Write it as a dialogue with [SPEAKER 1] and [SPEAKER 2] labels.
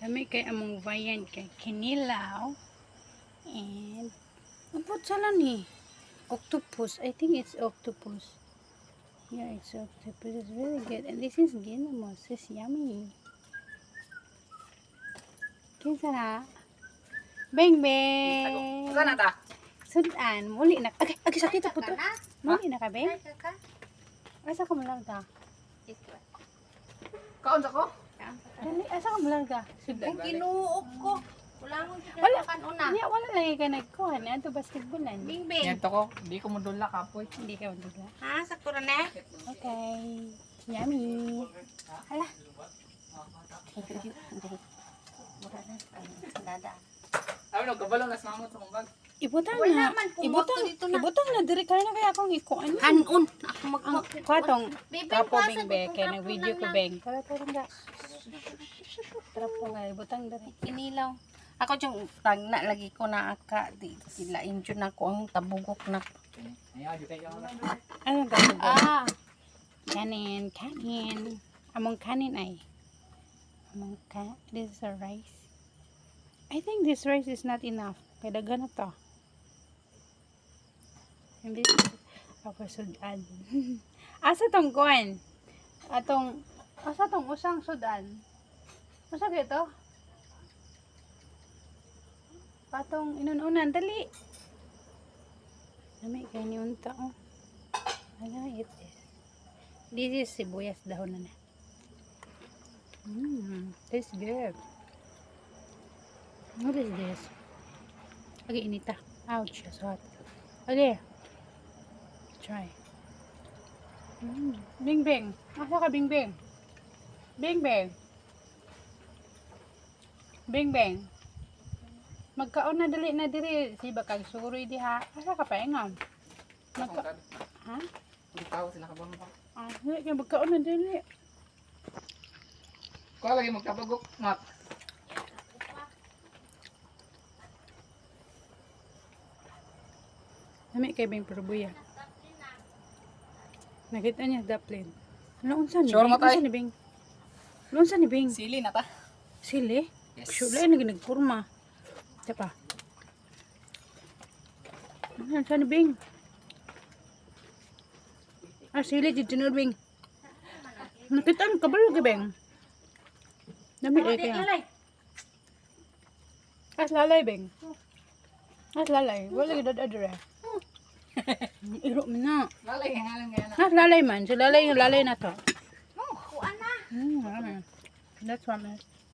[SPEAKER 1] Kami kay among bayan kay kinilaw. And abot sala ni octopus. I think it's octopus. Yeah, it's octopus. It's really good. And this is ginamos. It's yummy. Kinsa na? Beng beng.
[SPEAKER 2] Saan na ta?
[SPEAKER 1] Sudan. Muli na. Agi sakit po to. Muli na ka, beng? Asa ka malarga?
[SPEAKER 2] Kaon sa ko?
[SPEAKER 1] Dali, asa ka malarga?
[SPEAKER 2] Sudan ba?
[SPEAKER 3] Kinuok ko. Wala mo
[SPEAKER 1] Wala.
[SPEAKER 3] siya kanuna.
[SPEAKER 1] Yeah, wala lagi ka nagkuhan. Ato basketballan.
[SPEAKER 3] Bing bing.
[SPEAKER 2] Yan to ko. Di ko mudula kapoy.
[SPEAKER 1] Hindi ka magdula.
[SPEAKER 3] Ha, sakto na na.
[SPEAKER 1] Okay. Yummy. Hala.
[SPEAKER 2] Ano, kabalo nas mamot sa kumbag.
[SPEAKER 1] Ibutang
[SPEAKER 3] Wala
[SPEAKER 1] na.
[SPEAKER 3] man, pumot ko dito na.
[SPEAKER 1] Ibutang na. Diri kaya na kaya akong ikuan.
[SPEAKER 3] Hanon. Ako
[SPEAKER 1] Ang kwatong.
[SPEAKER 3] Bibing
[SPEAKER 1] Trapo
[SPEAKER 3] pa,
[SPEAKER 1] bing
[SPEAKER 3] sagot
[SPEAKER 1] be.
[SPEAKER 3] ko,
[SPEAKER 1] Kaya
[SPEAKER 3] trapo
[SPEAKER 1] nag-video
[SPEAKER 3] lang
[SPEAKER 1] ko
[SPEAKER 3] lang.
[SPEAKER 1] beng. Tara nga. Trapo nga. Ibutang diri.
[SPEAKER 3] Inilaw. Ako yung tagna lagi ko na aka. Di sila injun ako ang tabugok na.
[SPEAKER 2] Ayaw, di kayo.
[SPEAKER 1] Ano ba?
[SPEAKER 3] Ah.
[SPEAKER 1] Kanin. Kanin. Among kanin ay. Among kanin. This is a rice. I think this rice is not enough. Kaya dagan na to. And this is our sudan. Asa tong kuan? Asa tong usang sudan? Asa dito? Patong inununan. Dali. Dami kayo ni unta. Oh. Ano it is? This is sibuyas dahon na. Tastes good. What is this? Okay, inita. Ouch, it's hot. Okay. Try. Bing bing. Asa ka bing bing? Bing bing. Bing bing. Magkaon na dali na diri. Si bakag suroy diha. Asa ka pa ingam? Ha?
[SPEAKER 2] Hindi tao sila kabang pa.
[SPEAKER 1] Ah, dili kay magkaon na dili.
[SPEAKER 2] Ko lagi magkapagok, mat.
[SPEAKER 1] Nami kay bing perbuya. Nakita niya daplin. Ano unsa ni?
[SPEAKER 2] Sure mo, tay?
[SPEAKER 1] Unsa ni bing? Ano unsa ni bing?
[SPEAKER 2] Sili na ta.
[SPEAKER 1] Sili?
[SPEAKER 2] Yes.
[SPEAKER 1] Sure na ginagpurma. Diba? Ano unsa ni bing? Ah, sili jud tinod bing. Nakita ang kabalo kay bing. Nami ay kaya. As lalay bing. As lalay. Wala gid adre. Iro man na.
[SPEAKER 2] Lalay, ngalan nga na.
[SPEAKER 1] As lalay man. So lalay na to.
[SPEAKER 3] Oh, kuan na.
[SPEAKER 1] That's what